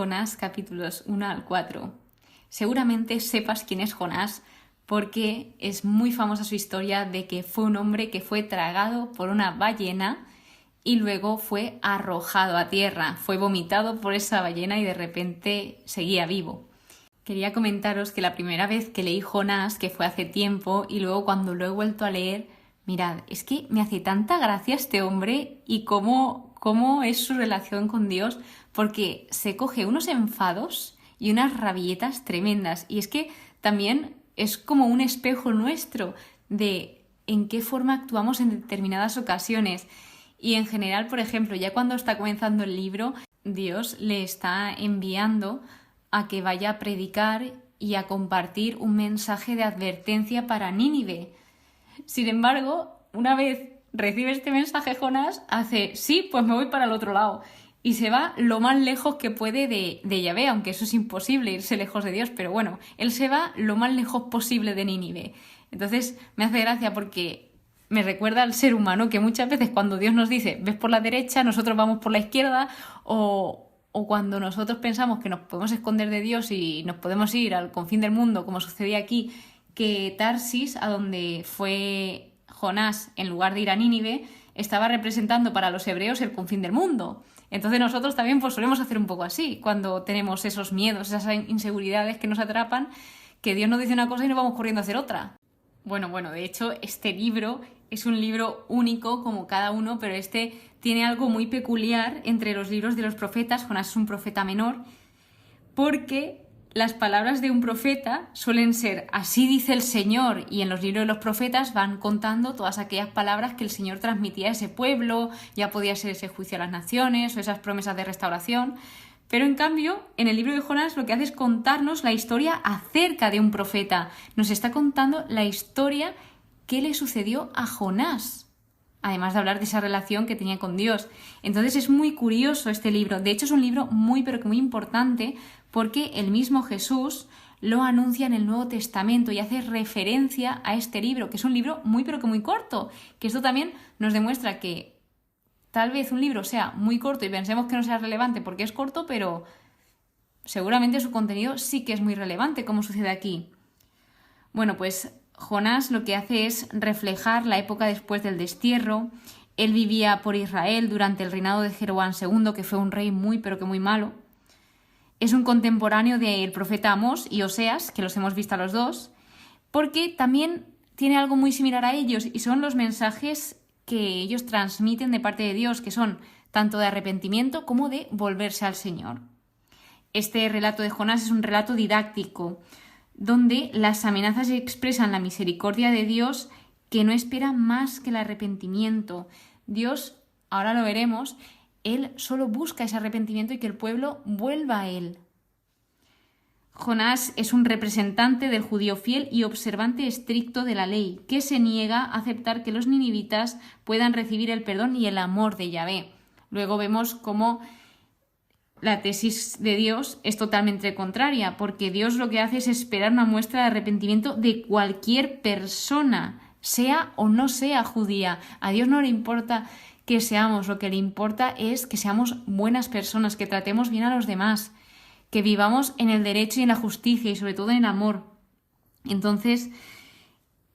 Jonás capítulos 1 al 4. Seguramente sepas quién es Jonás porque es muy famosa su historia de que fue un hombre que fue tragado por una ballena y luego fue arrojado a tierra, fue vomitado por esa ballena y de repente seguía vivo. Quería comentaros que la primera vez que leí Jonás, que fue hace tiempo, y luego cuando lo he vuelto a leer, mirad, es que me hace tanta gracia este hombre y cómo es su relación con Dios, porque se coge unos enfados y unas rabietas tremendas. Y es que también es como un espejo nuestro de en qué forma actuamos en determinadas ocasiones. Y en general, por ejemplo, ya cuando está comenzando el libro, Dios le está enviando a que vaya a predicar y a compartir un mensaje de advertencia para Nínive. Sin embargo, una vez recibe este mensaje Jonás, hace, sí, pues me voy para el otro lado. Y se va lo más lejos que puede de Yahvé, aunque eso es imposible, irse lejos de Dios, pero bueno, él se va lo más lejos posible de Nínive. Entonces me hace gracia porque me recuerda al ser humano que muchas veces cuando Dios nos dice, ves por la derecha, nosotros vamos por la izquierda, o cuando nosotros pensamos que nos podemos esconder de Dios y nos podemos ir al confín del mundo, como sucedía aquí, que Tarsis, a donde fue Jonás, en lugar de ir a Nínive, estaba representando para los hebreos el confín del mundo. Entonces nosotros también pues solemos hacer un poco así, cuando tenemos esos miedos, esas inseguridades que nos atrapan, que Dios nos dice una cosa y nos vamos corriendo a hacer otra. Bueno, de hecho este libro es un libro único como cada uno, pero este tiene algo muy peculiar entre los libros de los profetas. Jonás es un profeta menor, porque las palabras de un profeta suelen ser así dice el Señor, y en los libros de los profetas van contando todas aquellas palabras que el Señor transmitía a ese pueblo, ya podía ser ese juicio a las naciones o esas promesas de restauración. Pero en cambio, en el libro de Jonás lo que hace es contarnos la historia acerca de un profeta. Nos está contando la historia que le sucedió a Jonás, además de hablar de esa relación que tenía con Dios. Entonces es muy curioso este libro. De hecho es un libro muy pero que muy importante porque el mismo Jesús lo anuncia en el Nuevo Testamento y hace referencia a este libro, que es un libro muy pero que muy corto. Que esto también nos demuestra que tal vez un libro sea muy corto y pensemos que no sea relevante porque es corto, pero seguramente su contenido sí que es muy relevante, como sucede aquí. Bueno, pues Jonás lo que hace es reflejar la época después del destierro. Él vivía por Israel durante el reinado de Jeroboam II, que fue un rey muy pero que muy malo. Es un contemporáneo del profeta Amós y Oseas, que los hemos visto a los dos, porque también tiene algo muy similar a ellos y son los mensajes que ellos transmiten de parte de Dios, que son tanto de arrepentimiento como de volverse al Señor. Este relato de Jonás es un relato didáctico, donde las amenazas expresan la misericordia de Dios, que no espera más que el arrepentimiento. Dios, ahora lo veremos, Él solo busca ese arrepentimiento y que el pueblo vuelva a Él. Jonás es un representante del judío fiel y observante estricto de la ley, que se niega a aceptar que los ninivitas puedan recibir el perdón y el amor de Yahvé. Luego vemos cómo la tesis de Dios es totalmente contraria, porque Dios lo que hace es esperar una muestra de arrepentimiento de cualquier persona, sea o no sea judía. A Dios no le importa que seamos, lo que le importa es que seamos buenas personas, que tratemos bien a los demás, que vivamos en el derecho y en la justicia y sobre todo en el amor. Entonces,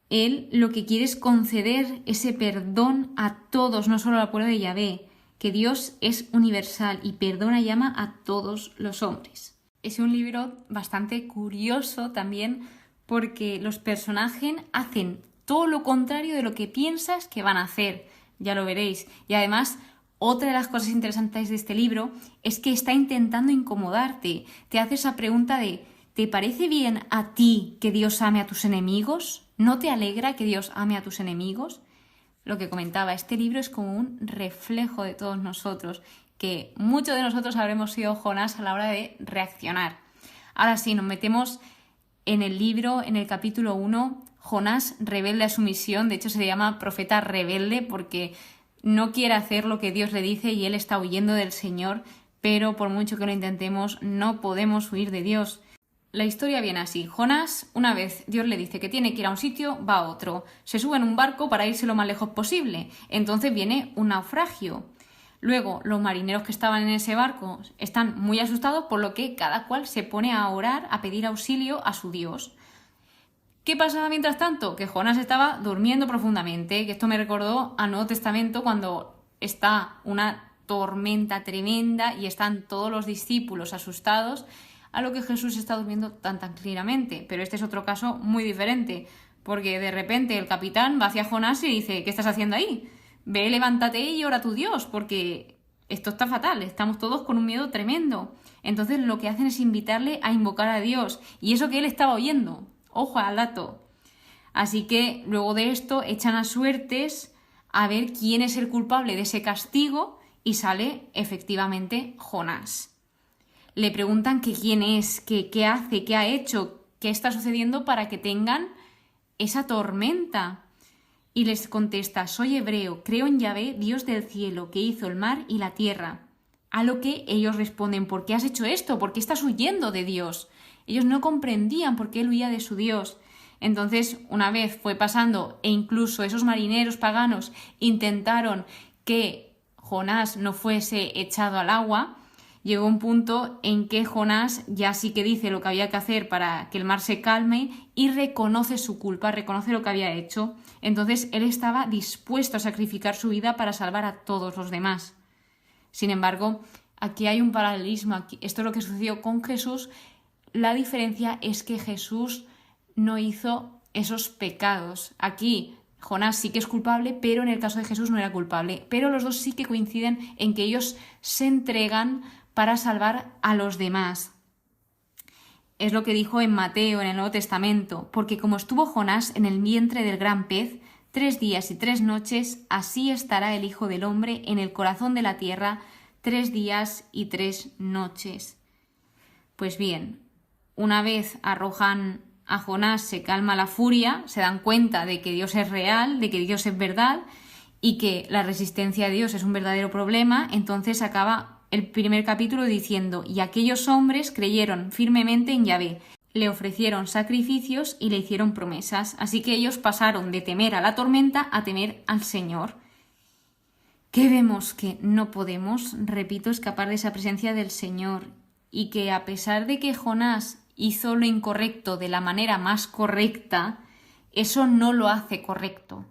Él lo que quiere es conceder ese perdón a todos, no solo al pueblo de Yahvé, que Dios es universal y perdona y ama a todos los hombres. Es un libro bastante curioso también porque los personajes hacen todo lo contrario de lo que piensas que van a hacer, ya lo veréis. Y además, otra de las cosas interesantes de este libro es que está intentando incomodarte. Te hace esa pregunta de ¿te parece bien a ti que Dios ame a tus enemigos? ¿No te alegra que Dios ame a tus enemigos? Lo que comentaba, este libro es como un reflejo de todos nosotros, que muchos de nosotros habremos sido Jonás a la hora de reaccionar. Ahora sí, nos metemos en el libro, en el capítulo 1, Jonás rebelde a su misión. De hecho se le llama profeta rebelde porque no quiere hacer lo que Dios le dice y él está huyendo del Señor, pero por mucho que lo intentemos no podemos huir de Dios. La historia viene así. Jonás, una vez Dios le dice que tiene que ir a un sitio, va a otro. Se sube en un barco para irse lo más lejos posible. Entonces viene un naufragio. Luego, los marineros que estaban en ese barco están muy asustados, por lo que cada cual se pone a orar, a pedir auxilio a su Dios. ¿Qué pasaba mientras tanto? Que Jonás estaba durmiendo profundamente, que esto me recordó al Nuevo Testamento cuando está una tormenta tremenda y están todos los discípulos asustados, a lo que Jesús está durmiendo tan tranquilamente. Pero este es otro caso muy diferente, porque de repente el capitán va hacia Jonás y dice: ¿qué estás haciendo ahí? Ve, levántate y ora a tu Dios, porque esto está fatal, estamos todos con un miedo tremendo. Entonces lo que hacen es invitarle a invocar a Dios, y eso que él estaba oyendo. Ojo al dato. Así que luego de esto echan a suertes a ver quién es el culpable de ese castigo y sale efectivamente Jonás. Le preguntan que quién es, que qué hace, qué ha hecho, qué está sucediendo para que tengan esa tormenta. Y les contesta: soy hebreo, creo en Yahvé, Dios del cielo, que hizo el mar y la tierra. A lo que ellos responden: ¿por qué has hecho esto? ¿Por qué estás huyendo de Dios? Ellos no comprendían por qué él huía de su Dios. Entonces, una vez fue pasando, e incluso esos marineros paganos intentaron que Jonás no fuese echado al agua, llegó un punto en que Jonás ya sí que dice lo que había que hacer para que el mar se calme y reconoce su culpa, reconoce lo que había hecho. Entonces, él estaba dispuesto a sacrificar su vida para salvar a todos los demás. Sin embargo, aquí hay un paralelismo. Esto es lo que sucedió con Jesús. La diferencia es que Jesús no hizo esos pecados. Aquí Jonás sí que es culpable, pero en el caso de Jesús no era culpable. Pero los dos sí que coinciden en que ellos se entregan para salvar a los demás. Es lo que dijo en Mateo, en el Nuevo Testamento: porque como estuvo Jonás en el vientre del gran pez 3 días y 3 noches, así estará el Hijo del Hombre en el corazón de la tierra 3 días y 3 noches. Pues bien, una vez arrojan a Jonás, se calma la furia, se dan cuenta de que Dios es real, de que Dios es verdad y que la resistencia a Dios es un verdadero problema. Entonces acaba el primer capítulo diciendo: y aquellos hombres creyeron firmemente en Yahvé, le ofrecieron sacrificios y le hicieron promesas. Así que ellos pasaron de temer a la tormenta a temer al Señor. ¿Qué vemos? Que no podemos, repito, escapar de esa presencia del Señor, y que a pesar de que Jonás hizo lo incorrecto de la manera más correcta, eso no lo hace correcto.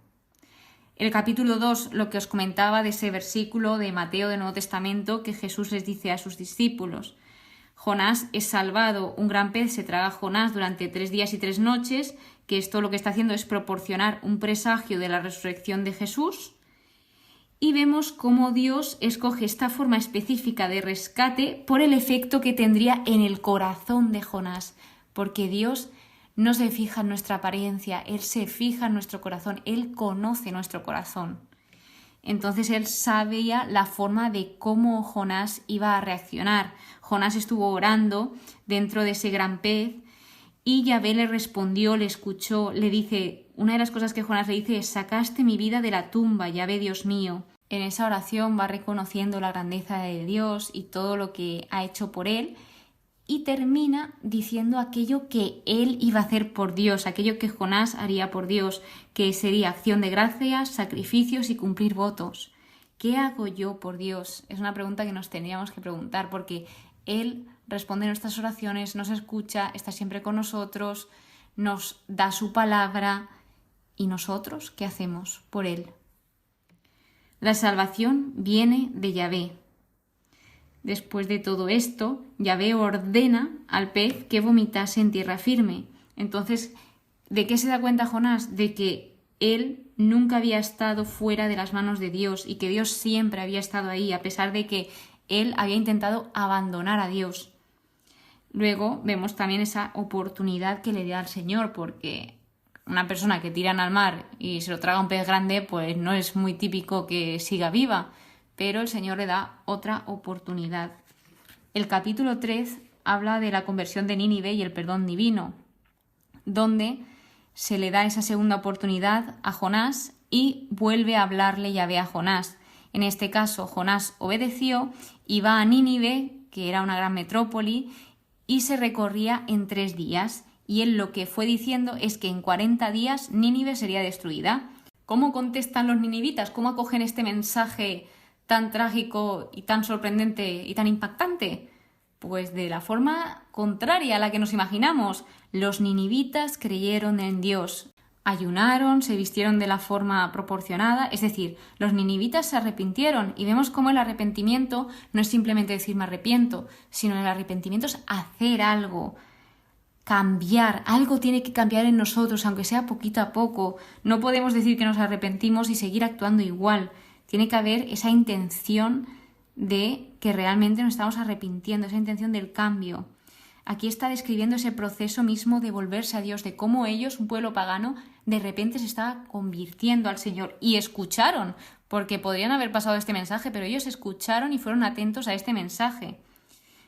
El capítulo 2, lo que os comentaba de ese versículo de Mateo del Nuevo Testamento que Jesús les dice a sus discípulos: Jonás es salvado, un gran pez se traga a Jonás durante 3 días y 3 noches, que esto lo que está haciendo es proporcionar un presagio de la resurrección de Jesús. Y vemos cómo Dios escoge esta forma específica de rescate por el efecto que tendría en el corazón de Jonás, porque Dios no se fija en nuestra apariencia, Él se fija en nuestro corazón, Él conoce nuestro corazón. Entonces Él sabía la forma de cómo Jonás iba a reaccionar. Jonás estuvo orando dentro de ese gran pez y Yahvé le respondió, le escuchó, le dice, una de las cosas que Jonás le dice es: sacaste mi vida de la tumba, Yahvé Dios mío. En esa oración va reconociendo la grandeza de Dios y todo lo que ha hecho por él, y termina diciendo aquello que él iba a hacer por Dios, aquello que Jonás haría por Dios, que sería acción de gracias, sacrificios y cumplir votos. ¿Qué hago yo por Dios? Es una pregunta que nos tendríamos que preguntar, porque Él responde nuestras oraciones, nos escucha, está siempre con nosotros, nos da su palabra. ¿Y nosotros qué hacemos por Él? La salvación viene de Yahvé. Después de todo esto, Yahvé ordena al pez que vomitase en tierra firme. Entonces, ¿de qué se da cuenta Jonás? De que él nunca había estado fuera de las manos de Dios y que Dios siempre había estado ahí, a pesar de que él había intentado abandonar a Dios. Luego vemos también esa oportunidad que le da al Señor, porque una persona que tiran al mar y se lo traga un pez grande, pues no es muy típico que siga viva, pero el Señor le da otra oportunidad. El capítulo 3 habla de la conversión de Nínive y el perdón divino, donde se le da esa segunda oportunidad a Jonás y vuelve a hablarle Yahvé a Jonás. En este caso, Jonás obedeció y va a Nínive, que era una gran metrópoli, y se recorría en 3 días. Y él lo que fue diciendo es que en 40 días Nínive sería destruida. ¿Cómo contestan los ninivitas? ¿Cómo acogen este mensaje tan trágico y tan sorprendente y tan impactante? Pues de la forma contraria a la que nos imaginamos. Los ninivitas creyeron en Dios, ayunaron, se vistieron de la forma proporcionada, es decir, los ninivitas se arrepintieron y vemos cómo el arrepentimiento no es simplemente decir me arrepiento, sino el arrepentimiento es hacer algo, cambiar, algo tiene que cambiar en nosotros, aunque sea poquito a poco. No podemos decir que nos arrepentimos y seguir actuando igual. Tiene que haber esa intención de que realmente nos estamos arrepintiendo, esa intención del cambio. Aquí está describiendo ese proceso mismo de volverse a Dios, de cómo ellos, un pueblo pagano, de repente se estaba convirtiendo al Señor y escucharon, porque podrían haber pasado este mensaje, pero ellos escucharon y fueron atentos a este mensaje.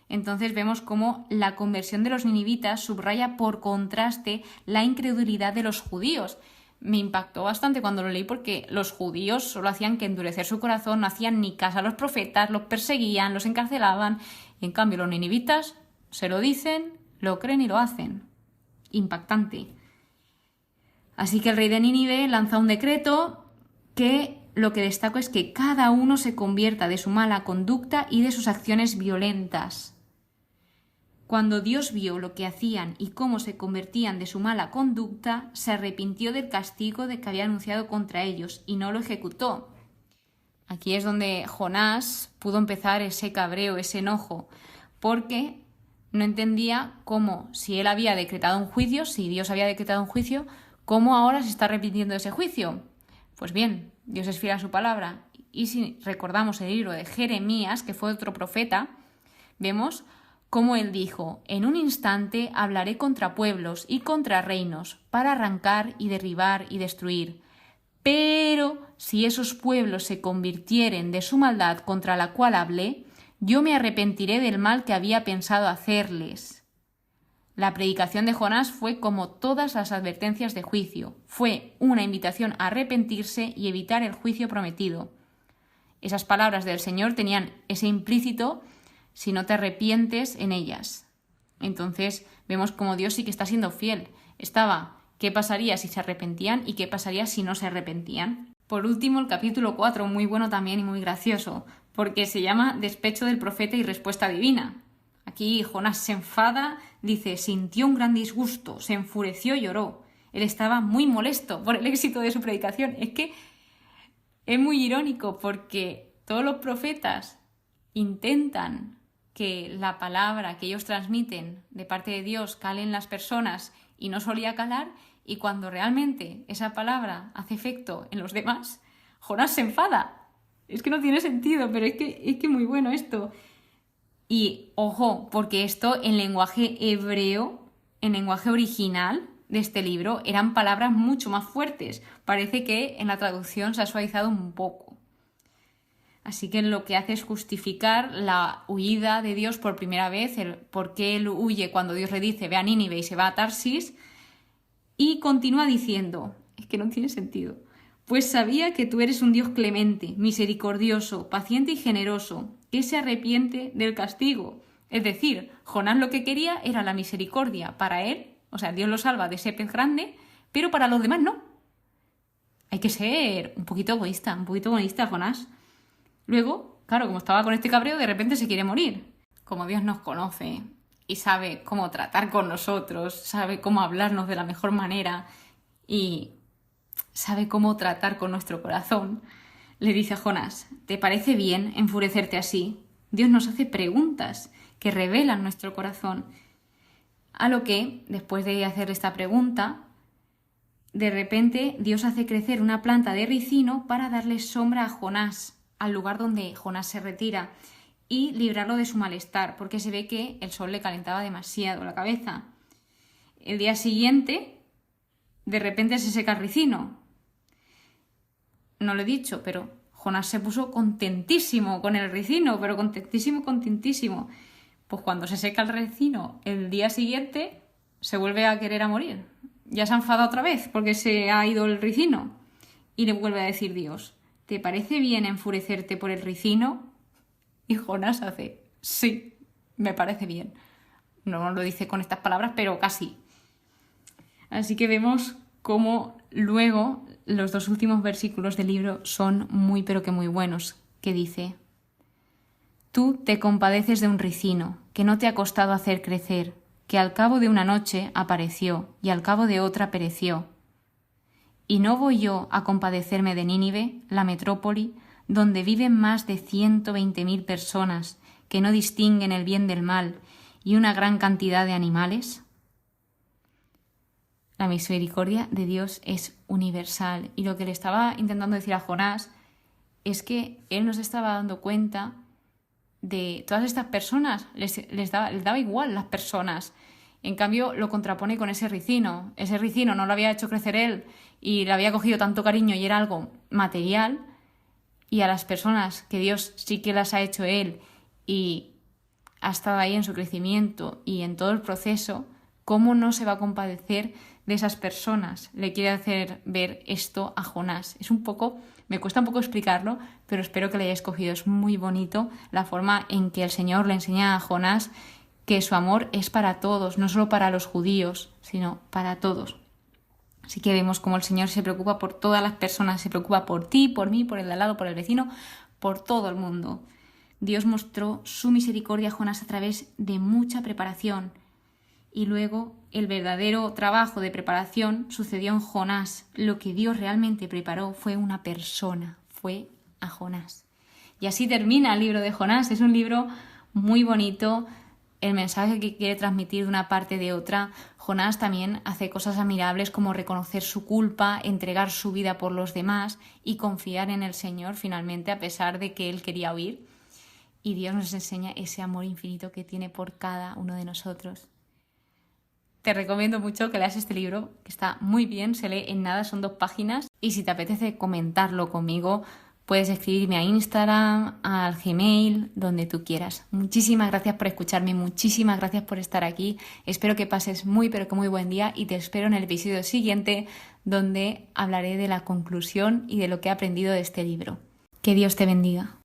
Entonces vemos cómo la conversión de los ninivitas subraya por contraste la incredulidad de los judíos. Me impactó bastante cuando lo leí porque los judíos solo hacían que endurecer su corazón, no hacían ni caso a los profetas, los perseguían, los encarcelaban. Y en cambio los ninivitas se lo dicen, lo creen y lo hacen. Impactante. Así que el rey de Nínive lanza un decreto que lo que destaco es que cada uno se convierta de su mala conducta y de sus acciones violentas. Cuando Dios vio lo que hacían y cómo se convertían de su mala conducta, se arrepintió del castigo de que había anunciado contra ellos y no lo ejecutó. Aquí es donde Jonás pudo empezar ese cabreo, ese enojo, porque no entendía cómo, si él había decretado un juicio, si Dios había decretado un juicio, cómo ahora se está arrepintiendo de ese juicio. Pues bien, Dios es fiel a su palabra. Y si recordamos el libro de Jeremías, que fue otro profeta, vemos como él dijo: en un instante hablaré contra pueblos y contra reinos, para arrancar y derribar y destruir. Pero si esos pueblos se convirtieren de su maldad contra la cual hablé, yo me arrepentiré del mal que había pensado hacerles. La predicación de Jonás fue como todas las advertencias de juicio. Fue una invitación a arrepentirse y evitar el juicio prometido. Esas palabras del Señor tenían ese implícito: si no te arrepientes en ellas. Entonces vemos como Dios sí que está siendo fiel. Estaba qué pasaría si se arrepentían y qué pasaría si no se arrepentían. Por último, el capítulo 4, muy bueno también y muy gracioso, porque se llama Despecho del profeta y respuesta divina. Aquí Jonás se enfada, dice, sintió un gran disgusto, se enfureció y lloró. Él estaba muy molesto por el éxito de su predicación. Es que es muy irónico porque todos los profetas intentan que la palabra que ellos transmiten de parte de Dios cale en las personas y no solía calar, y cuando realmente esa palabra hace efecto en los demás, Jonás se enfada. Es que no tiene sentido, pero es que muy bueno esto. Y ojo, porque esto en lenguaje hebreo, en lenguaje original de este libro, eran palabras mucho más fuertes. Parece que en la traducción se ha suavizado un poco. Así que lo que hace es justificar la huida de Dios por primera vez, el por qué él huye cuando Dios le dice ve a Nínive y se va a Tarsis, y continúa diciendo, es que no tiene sentido, pues sabía que tú eres un Dios clemente, misericordioso, paciente y generoso, que se arrepiente del castigo. Es decir, Jonás lo que quería era la misericordia para él, o sea, Dios lo salva de ese pez grande, pero para los demás no. Hay que ser un poquito egoísta, Jonás. Luego, claro, como estaba con este cabreo, de repente se quiere morir. Como Dios nos conoce y sabe cómo tratar con nosotros, sabe cómo hablarnos de la mejor manera y sabe cómo tratar con nuestro corazón, le dice a Jonás, ¿te parece bien enfurecerte así? Dios nos hace preguntas que revelan nuestro corazón. A lo que, después de hacer esta pregunta, de repente Dios hace crecer una planta de ricino para darle sombra a Jonás, al lugar donde Jonás se retira, y librarlo de su malestar, porque se ve que el sol le calentaba demasiado la cabeza. El día siguiente, de repente se seca el ricino. No lo he dicho, pero Jonás se puso contentísimo con el ricino, pero contentísimo. Pues cuando se seca el ricino, el día siguiente se vuelve a querer a morir. Ya se ha enfadado otra vez porque se ha ido el ricino. Y le vuelve a decir Dios, ¿te parece bien enfurecerte por el ricino? Y Jonás hace, sí, me parece bien. No lo dice con estas palabras, pero casi. Así que vemos cómo luego los dos últimos versículos del libro son muy pero que muy buenos, que dice: Tú te compadeces de un ricino que no te ha costado hacer crecer, que al cabo de una noche apareció y al cabo de otra pereció. ¿Y no voy yo a compadecerme de Nínive, la metrópoli, donde viven más de 120.000 personas que no distinguen el bien del mal y una gran cantidad de animales? La misericordia de Dios es universal, y lo que le estaba intentando decir a Jonás es que él no se estaba dando cuenta de todas estas personas, les daba igual las personas. En cambio, lo contrapone con ese ricino. Ese ricino no lo había hecho crecer él y le había cogido tanto cariño y era algo material, y a las personas que Dios sí que las ha hecho él y ha estado ahí en su crecimiento y en todo el proceso, ¿cómo no se va a compadecer de esas personas? Le quiere hacer ver esto a Jonás. Me cuesta un poco explicarlo, pero espero que lo hayáis cogido. Es muy bonito la forma en que el Señor le enseña a Jonás que su amor es para todos, no solo para los judíos, sino para todos. Así que vemos cómo el Señor se preocupa por todas las personas, se preocupa por ti, por mí, por el de al lado, por el vecino, por todo el mundo. Dios mostró su misericordia a Jonás a través de mucha preparación, y luego el verdadero trabajo de preparación sucedió en Jonás. Lo que Dios realmente preparó fue una persona, fue a Jonás. Y así termina el libro de Jonás. Es un libro muy bonito, el mensaje que quiere transmitir de una parte de otra. Jonás también hace cosas admirables como reconocer su culpa, entregar su vida por los demás y confiar en el Señor finalmente, a pesar de que él quería huir. Y Dios nos enseña ese amor infinito que tiene por cada uno de nosotros. Te recomiendo mucho que leas este libro, que está muy bien, se lee en nada, son 2 páginas. Y si te apetece comentarlo conmigo, puedes escribirme a Instagram, al Gmail, donde tú quieras. Muchísimas gracias por escucharme, muchísimas gracias por estar aquí. Espero que pases muy, pero que muy buen día, y te espero en el episodio siguiente, donde hablaré de la conclusión y de lo que he aprendido de este libro. Que Dios te bendiga.